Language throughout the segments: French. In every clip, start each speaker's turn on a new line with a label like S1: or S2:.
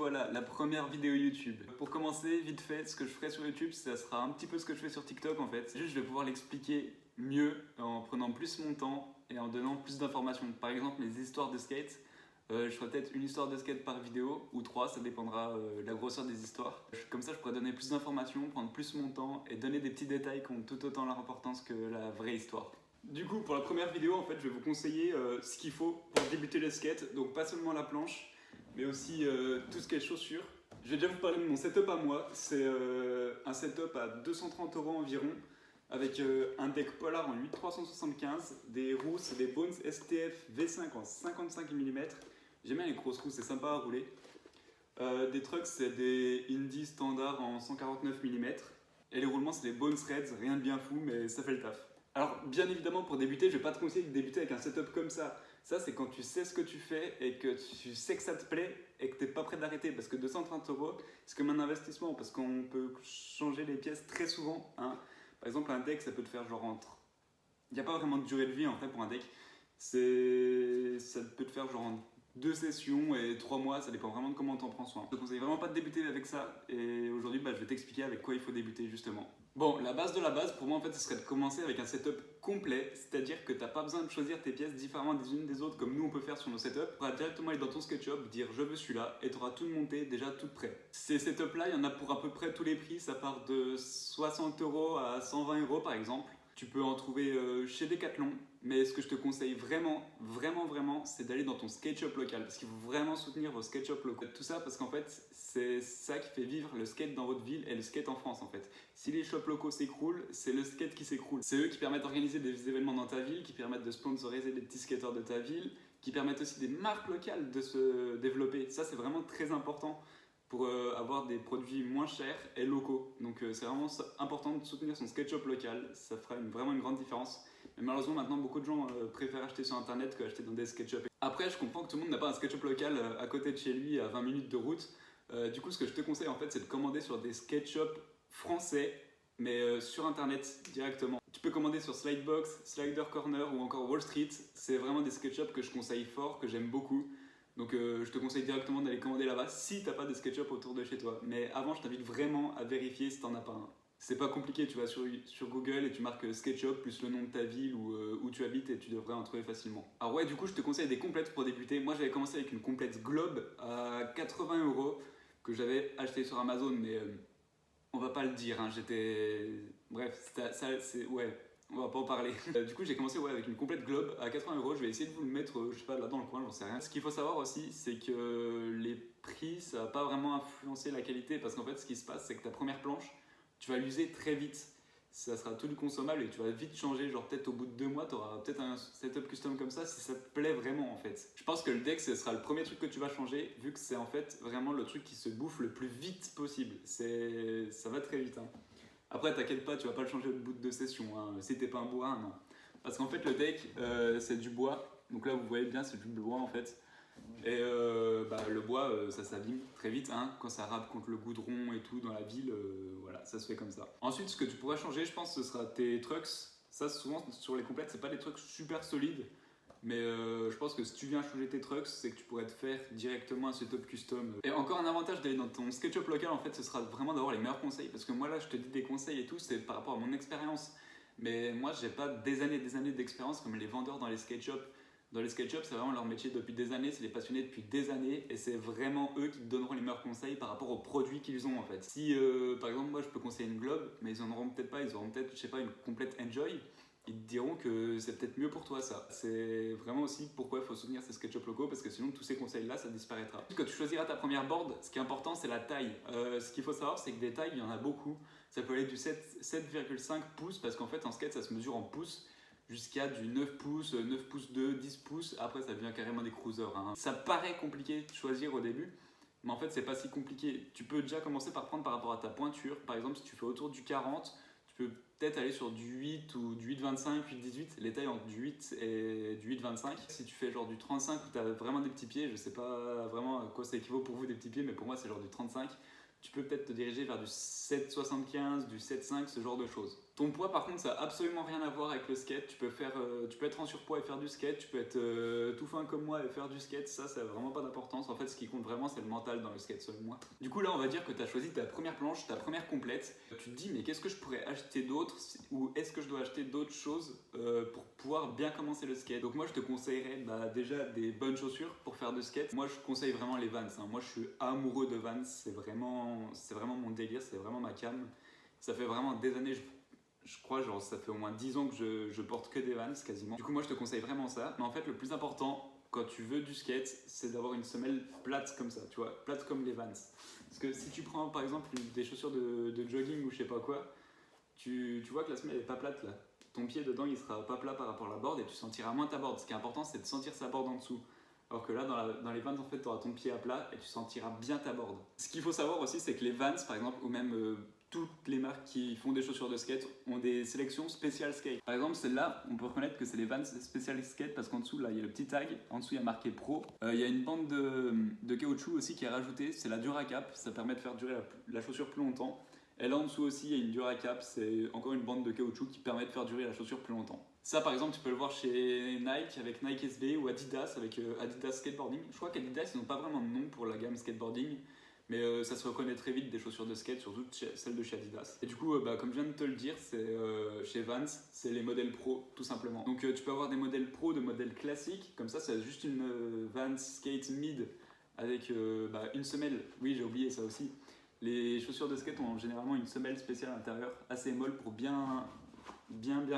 S1: voilà, la première vidéo YouTube. Pour commencer, vite fait, ce que je ferai sur YouTube, ça sera un petit peu ce que je fais sur TikTok en fait. Juste, je vais pouvoir l'expliquer mieux en prenant plus mon temps et en donnant plus d'informations. Par exemple, les histoires de skate. Je ferai peut-être une histoire de skate par vidéo ou 3, ça dépendra de la grosseur des histoires. Comme ça, je pourrais donner plus d'informations, prendre plus mon temps et donner des petits détails qui ont tout autant leur importance que la vraie histoire. Du coup, pour la première vidéo, en fait, je vais vous conseiller ce qu'il faut pour débuter le skate. Donc, pas seulement la planche, mais aussi tout ce qui est chaussures. Je vais déjà vous parler de mon setup à moi. C'est un setup à 230 € environ, avec un deck Polar en 8-375, des roues, c'est des Bones STF V5 en 55 mm. J'aime bien les grosses roues, c'est sympa à rouler. Des trucks, c'est des Indy standard en 149 mm. Et les roulements, c'est des Bones Reds, rien de bien fou, mais ça fait le taf. Alors, bien évidemment, pour débuter, je vais pas te conseiller de débuter avec un setup comme ça. Ça, c'est quand tu sais ce que tu fais et que tu sais que ça te plaît et que tu n'es pas prêt d'arrêter. Parce que 230 €, c'est comme un investissement parce qu'on peut changer les pièces très souvent. Hein. Par exemple, un deck, ça peut te faire genre entre... Il n'y a pas vraiment de durée de vie en fait pour un deck. Ça peut te faire genre en 2 sessions et 3 mois, ça dépend vraiment de comment tu en prends soin. Je te conseille vraiment pas de débuter avec ça et aujourd'hui je vais t'expliquer avec quoi il faut débuter justement. Bon, la base de la base pour moi en fait ce serait de commencer avec un setup complet, c'est-à-dire que tu n'as pas besoin de choisir tes pièces différemment des unes des autres comme nous on peut faire sur nos setups. Tu pourras directement aller dans ton SketchUp, dire je veux celui-là et tu auras tout monté déjà tout prêt. Ces setups là, il y en a pour à peu près tous les prix, ça part de 60 € à 120 € par exemple. Tu peux en trouver chez Decathlon, mais ce que je te conseille vraiment, c'est d'aller dans ton SketchUp local, parce qu'il faut vraiment soutenir vos SketchUp locaux. Tout ça parce qu'en fait, c'est ça qui fait vivre le skate dans votre ville et le skate en France en fait. Si les shops locaux s'écroulent, c'est le skate qui s'écroule. C'est eux qui permettent d'organiser des événements dans ta ville, qui permettent de sponsoriser des petits skateurs de ta ville, qui permettent aussi des marques locales de se développer. Ça, c'est vraiment très important pour avoir des produits moins chers et locaux. Donc c'est vraiment important de soutenir son SketchUp local, ça fera vraiment une grande différence. Mais malheureusement maintenant beaucoup de gens préfèrent acheter sur internet qu'acheter dans des SketchUp. Après je comprends que tout le monde n'a pas un SketchUp local à côté de chez lui à 20 minutes de route. Du coup ce que je te conseille en fait c'est de commander sur des SketchUp français mais sur internet directement. Tu peux commander sur Slidebox, Slider Corner ou encore Wall Street. C'est vraiment des SketchUp que je conseille fort, que j'aime beaucoup. Donc je te conseille directement d'aller commander là-bas si t'as pas de SketchUp autour de chez toi. Mais avant, je t'invite vraiment à vérifier si t'en as pas un. C'est pas compliqué, tu vas sur Google et tu marques SketchUp plus le nom de ta ville ou où tu habites et tu devrais en trouver facilement. Alors ouais, du coup, je te conseille des complètes pour débuter. Moi, j'avais commencé avec une complète Globe à 80 € que j'avais acheté sur Amazon, mais on va pas le dire. Hein, bref, ouais. On va pas en parler. Du coup, j'ai commencé avec une complète Globe à 80 €. Je vais essayer de vous le mettre, je sais pas, là dans le coin, j'en sais rien. Ce qu'il faut savoir aussi, c'est que les prix, ça va pas vraiment influencer la qualité parce qu'en fait, ce qui se passe, c'est que ta première planche, tu vas l'user très vite. Ça sera tout du consommable et tu vas vite changer. Genre, peut-être au bout de 2 mois, tu auras peut-être un setup custom comme ça si ça te plaît vraiment en fait. Je pense que le deck, ce sera le premier truc que tu vas changer vu que c'est en fait vraiment le truc qui se bouffe le plus vite possible. Ça va très vite. Hein. Après, t'inquiète pas, tu vas pas le changer au bout de 2 sessions, hein. Si t'es pas un bourrin, non. Parce qu'en fait, le deck, c'est du bois. Donc là, vous voyez bien, c'est du bois en fait. Et le bois, ça s'abîme très vite, hein. Quand ça râpe contre le goudron et tout dans la ville, voilà, ça se fait comme ça. Ensuite, ce que tu pourras changer, je pense, ce sera tes trucks. Ça, souvent, sur les complètes, c'est pas des trucks super solides. Mais je pense que si tu viens changer tes trucks, c'est que tu pourrais te faire directement un setup custom. Et encore un avantage d'aller dans ton SketchUp local, en fait, ce sera vraiment d'avoir les meilleurs conseils. Parce que moi, là, je te dis des conseils et tout, c'est par rapport à mon expérience. Mais moi, j'ai pas des années d'expérience comme les vendeurs dans les SketchUp. Dans les SketchUp, c'est vraiment leur métier depuis des années, c'est les passionnés depuis des années. Et c'est vraiment eux qui te donneront les meilleurs conseils par rapport aux produits qu'ils ont, en fait. Si, par exemple, moi, je peux conseiller une Globe, mais ils en auront peut-être pas, ils auront peut-être, je sais pas, une complète Enjoy. Ils te diront que c'est peut-être mieux pour toi ça. C'est vraiment aussi pourquoi il faut soutenir ces SketchUp locaux parce que sinon tous ces conseils-là, ça disparaîtra. Quand tu choisiras ta première board, ce qui est important c'est la taille. Ce qu'il faut savoir c'est que des tailles, il y en a beaucoup. Ça peut aller du 7,5 pouces parce qu'en fait en skate ça se mesure en pouces jusqu'à du 9 pouces, 9 pouces 2, 10 pouces. Après ça devient carrément des cruisers. Hein. Ça paraît compliqué de choisir au début. Mais en fait c'est pas si compliqué. Tu peux déjà commencer par prendre par rapport à ta pointure. Par exemple si tu fais autour du 40, tu peux peut-être aller sur du 8 ou du 8,25, 8,18, les tailles entre du 8 et du 8,25. Si tu fais genre du 35 où tu as vraiment des petits pieds, je sais pas vraiment à quoi ça équivaut pour vous des petits pieds, mais pour moi c'est genre du 35, tu peux peut-être te diriger vers du 7,75, du 7,5, ce genre de choses. Ton poids par contre ça a absolument rien à voir avec le skate, tu peux être en surpoids et faire du skate, tu peux être tout fin comme moi et faire du skate, ça a vraiment pas d'importance, en fait ce qui compte vraiment c'est le mental dans le skate selon moi. Du coup là on va dire que tu as choisi ta première planche, ta première complète, tu te dis mais qu'est-ce que je pourrais acheter d'autre ou est-ce que je dois acheter d'autres choses pour pouvoir bien commencer le skate. Donc moi je te conseillerais déjà des bonnes chaussures pour faire du skate, moi je conseille vraiment les Vans, hein. Moi je suis amoureux de Vans, c'est vraiment mon délire, c'est vraiment ma cam, ça fait vraiment des années, je crois, genre ça fait au moins 10 ans que je porte que des Vans quasiment. Du coup, moi je te conseille vraiment ça. Mais en fait, le plus important quand tu veux du skate, c'est d'avoir une semelle plate comme ça, tu vois, plate comme les Vans. Parce que si tu prends par exemple des chaussures de jogging ou je sais pas quoi, tu vois que la semelle est pas plate là. Ton pied dedans il sera pas plat par rapport à la board et tu sentiras moins ta board. Ce qui est important, c'est de sentir sa board en dessous. Alors que là, dans les Vans, en fait, tu auras ton pied à plat et tu sentiras bien ta board. Ce qu'il faut savoir aussi, c'est que les Vans, par exemple, ou même toutes les marques qui font des chaussures de skate ont des sélections spéciales skate. Par exemple, celle-là, on peut reconnaître que c'est les Vans spéciales skate parce qu'en dessous, là, il y a le petit tag. En dessous, il y a marqué Pro. Il y a une bande de caoutchouc aussi qui est rajoutée. C'est la Duracap. Ça permet de faire durer la chaussure plus longtemps. Et là en dessous aussi, il y a une Duracap, c'est encore une bande de caoutchouc qui permet de faire durer la chaussure plus longtemps. Ça par exemple, tu peux le voir chez Nike avec Nike SB ou Adidas avec Adidas Skateboarding. Je crois qu'Adidas, ils n'ont pas vraiment de nom pour la gamme skateboarding, mais ça se reconnaît très vite des chaussures de skate, surtout celles de chez Adidas. Et du coup, comme je viens de te le dire, c'est chez Vans, c'est les modèles pro tout simplement. Donc tu peux avoir des modèles pro, de modèles classiques, comme ça c'est juste une Vans Skate Mid avec une semelle. Oui, j'ai oublié ça aussi. Les chaussures de skate ont généralement une semelle spéciale à l'intérieur, assez molle pour bien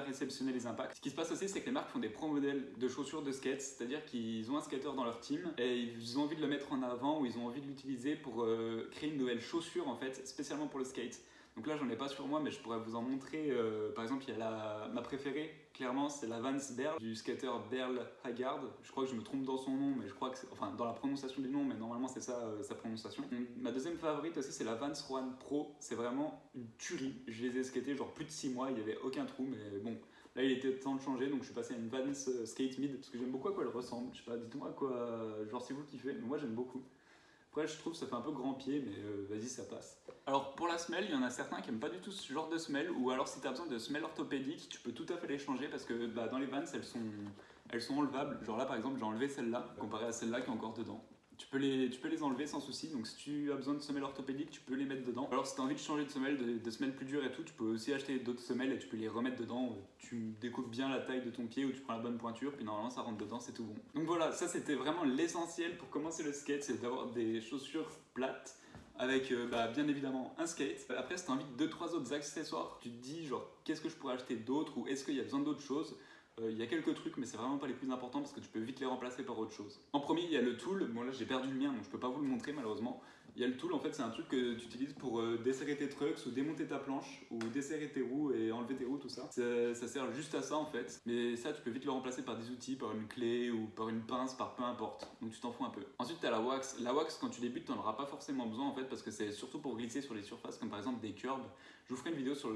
S1: réceptionner les impacts. Ce qui se passe aussi, c'est que les marques font des pro-modèles de chaussures de skate, c'est-à-dire qu'ils ont un skater dans leur team et ils ont envie de le mettre en avant ou ils ont envie de l'utiliser pour créer une nouvelle chaussure en fait, spécialement pour le skate. Donc là, j'en ai pas sur moi, mais je pourrais vous en montrer. Par exemple, il y a ma préférée, clairement, c'est la Vans Berl du skater Berl Haggard. Je crois que je me trompe dans son nom, mais je crois que c'est, enfin dans la prononciation du nom, mais normalement c'est ça sa prononciation. Ma deuxième favorite aussi, c'est la Vans Rowan Pro. C'est vraiment une tuerie. Je les ai skatés genre plus de 6 mois, il n'y avait aucun trou, mais bon. Là, il était temps de changer, donc je suis passé à une Vans Skate Mid parce que j'aime beaucoup à quoi elle ressemble. Je sais pas, dites-moi quoi, genre si vous kiffez, mais moi j'aime beaucoup. Après, je trouve que ça fait un peu grand pied, mais vas-y, ça passe. Alors, pour la semelle, il y en a certains qui n'aiment pas du tout ce genre de semelle, ou alors si tu as besoin de semelle orthopédique, tu peux tout à fait les changer parce que dans les Vans, elles sont enlevables. Genre là, par exemple, j'ai enlevé celle-là, comparé à celle-là qui est encore dedans. Tu peux les enlever sans souci, donc si tu as besoin de semelles orthopédiques, tu peux les mettre dedans. Alors si tu as envie de changer de semelle, de semelles plus dures et tout, tu peux aussi acheter d'autres semelles et tu peux les remettre dedans. Tu découpes bien la taille de ton pied ou tu prends la bonne pointure, puis normalement ça rentre dedans, c'est tout bon. Donc voilà, ça c'était vraiment l'essentiel pour commencer le skate, c'est d'avoir des chaussures plates avec bien évidemment un skate. Après si tu as envie de 2-3 autres accessoires, tu te dis genre qu'est-ce que je pourrais acheter d'autre ou est-ce qu'il y a besoin d'autres choses. Il y a quelques trucs, mais c'est vraiment pas les plus importants parce que tu peux vite les remplacer par autre chose. En premier, il y a le tool. Bon, là j'ai perdu le mien donc je peux pas vous le montrer malheureusement. Il y a le tool, en fait, c'est un truc que tu utilises pour desserrer tes trucks ou démonter ta planche ou desserrer tes roues et enlever tes roues, tout ça. Ça sert juste à ça en fait. Mais ça, tu peux vite le remplacer par des outils, par une clé ou par une pince, par peu importe. Donc tu t'en fous un peu. Ensuite, tu as la wax. La wax, quand tu débutes, tu n'en auras pas forcément besoin en fait parce que c'est surtout pour glisser sur les surfaces comme par exemple des curbs. Je vous ferai une vidéo sur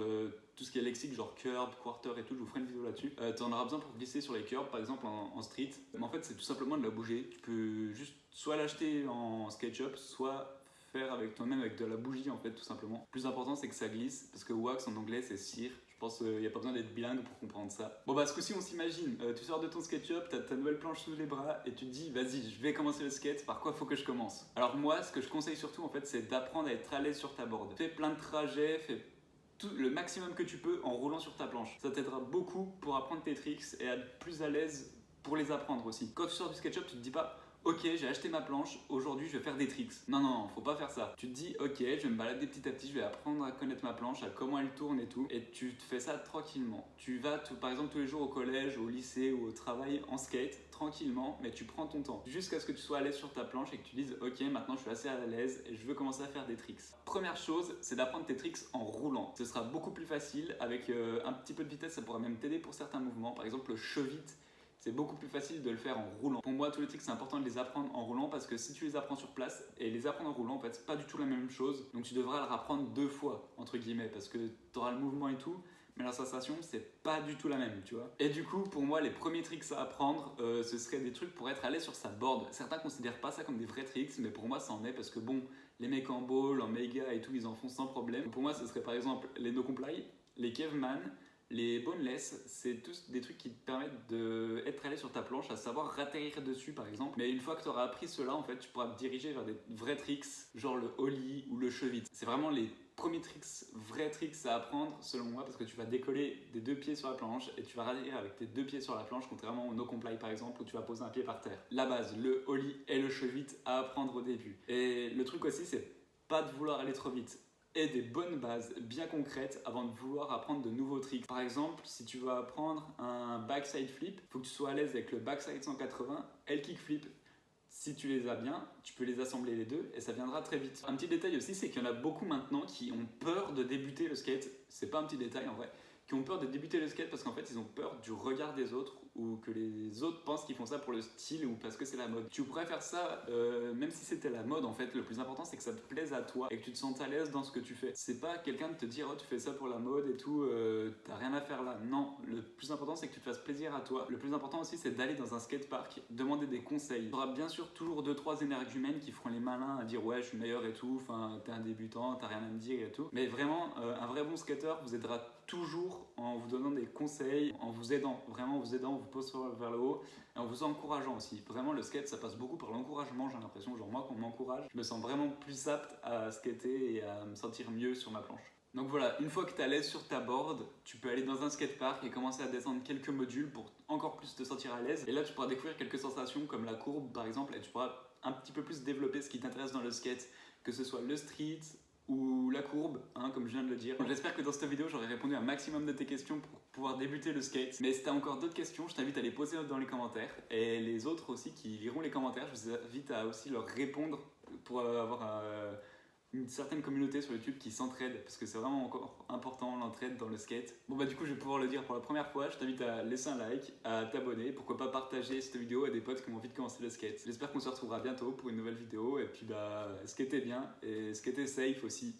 S1: tout ce qui est lexique, genre curb, quarter et tout, je vous ferai une vidéo là-dessus. Tu en auras besoin pour glisser sur les curbs, par exemple en street. Mais en fait, c'est tout simplement de la bouger. Tu peux juste soit l'acheter en skate shop, soit faire avec toi-même avec de la bougie en fait, tout simplement. Le plus important, c'est que ça glisse, parce que wax en anglais, c'est cire. Je pense qu'il n'y a pas besoin d'être bilingue pour comprendre ça. Bon ce coup-ci on s'imagine, tu sors de ton SketchUp, t'as ta nouvelle planche sous les bras et tu te dis vas-y je vais commencer le skate, par quoi faut que je commence? Alors moi ce que je conseille surtout en fait c'est d'apprendre à être à l'aise sur ta board. Fais plein de trajets, fais le maximum que tu peux en roulant sur ta planche. Ça t'aidera beaucoup pour apprendre tes tricks et être plus à l'aise pour les apprendre aussi. Quand tu sors du SketchUp tu te dis pas ok, j'ai acheté ma planche, aujourd'hui je vais faire des tricks. Non, faut pas faire ça. Tu te dis, ok, je vais me balader petit à petit, je vais apprendre à connaître ma planche, à comment elle tourne et tout. Et tu te fais ça tranquillement. Tu vas, par exemple, tous les jours au collège, au lycée ou au travail en skate, tranquillement, mais tu prends ton temps. Jusqu'à ce que tu sois à l'aise sur ta planche et que tu dises, ok, maintenant je suis assez à l'aise et je veux commencer à faire des tricks. Première chose, c'est d'apprendre tes tricks en roulant. Ce sera beaucoup plus facile. Avec un petit peu de vitesse, ça pourra même t'aider pour certains mouvements. Par exemple, le chevite. C'est beaucoup plus facile de le faire en roulant. Pour moi, tous les tricks, c'est important de les apprendre en roulant parce que si tu les apprends sur place et les apprendre en roulant, en fait, c'est pas du tout la même chose. Donc tu devras le rapprendre 2 fois, entre guillemets, parce que tu auras le mouvement et tout, mais la sensation, c'est pas du tout la même, tu vois. Et du coup, pour moi, les premiers tricks à apprendre, ce seraient des trucs pour être à l'aise sur sa board. Certains considèrent pas ça comme des vrais tricks, mais pour moi, ça en est parce que bon, les mecs en ball, en méga et tout, ils en font sans problème. Pour moi, ce serait par exemple les no comply, Les caveman, les boneless, c'est tous des trucs qui te permettent d'être allé sur ta planche, à savoir ratterrir dessus par exemple. Mais une fois que tu auras appris cela, en fait, tu pourras te diriger vers des vrais tricks, genre le ollie ou le chevite. C'est vraiment les premiers tricks, vrais tricks à apprendre selon moi, parce que tu vas décoller des 2 pieds sur la planche et tu vas ratterrir avec tes 2 pieds sur la planche, contrairement au no comply par exemple où tu vas poser un pied par terre. La base, le ollie et le chevite à apprendre au début. Et le truc aussi, c'est pas de vouloir aller trop vite. Et des bonnes bases bien concrètes avant de vouloir apprendre de nouveaux tricks. Par exemple, si tu veux apprendre un backside flip, il faut que tu sois à l'aise avec le backside 180 et le kickflip. Si tu les as bien, tu peux les assembler les deux et ça viendra très vite. Un petit détail aussi, c'est qu'il y en a beaucoup maintenant qui ont peur de débuter le skate. C'est pas un petit détail en vrai. Qui ont peur de débuter le skate parce qu'en fait ils ont peur du regard des autres ou que les autres pensent qu'ils font ça pour le style ou parce que c'est la mode. Tu pourrais faire ça même si c'était la mode en fait. Le plus important c'est que ça te plaise à toi et que tu te sentes à l'aise dans ce que tu fais. C'est pas quelqu'un de te dire oh tu fais ça pour la mode et tout, t'as rien à faire là. Non, le plus important c'est que tu te fasses plaisir à toi. Le plus important aussi c'est d'aller dans un skatepark, demander des conseils. Il y aura bien sûr toujours 2-3 énergumènes qui feront les malins à dire ouais je suis meilleur et tout, enfin t'es un débutant, t'as rien à me dire et tout. Mais vraiment un vrai bon skater vous aidera toujours en vous donnant des conseils, en vous aidant, vraiment en vous aidant, en vous poussant vers le haut et en vous encourageant aussi. Vraiment le skate ça passe beaucoup par l'encouragement, j'ai l'impression, genre moi quand on m'encourage, je me sens vraiment plus apte à skater et à me sentir mieux sur ma planche. Donc voilà, une fois que tu es à l'aise sur ta board, tu peux aller dans un skatepark et commencer à descendre quelques modules pour encore plus te sentir à l'aise. Et là tu pourras découvrir quelques sensations comme la courbe par exemple et tu pourras un petit peu plus développer ce qui t'intéresse dans le skate, que ce soit le street, ou la courbe, hein, comme je viens de le dire. J'espère que dans cette vidéo, j'aurai répondu à un maximum de tes questions pour pouvoir débuter le skate. Mais si tu as encore d'autres questions, je t'invite à les poser dans les commentaires. Et les autres aussi qui liront les commentaires, je vous invite à aussi leur répondre pour avoir une certaine communauté sur YouTube qui s'entraide, parce que c'est vraiment encore important l'entraide dans le skate. Bon bah du coup je vais pouvoir le dire pour la première fois, je t'invite à laisser un like, à t'abonner, pourquoi pas partager cette vidéo à des potes qui ont envie de commencer le skate. J'espère qu'on se retrouvera bientôt pour une nouvelle vidéo et puis bah skatez bien et skatez safe aussi.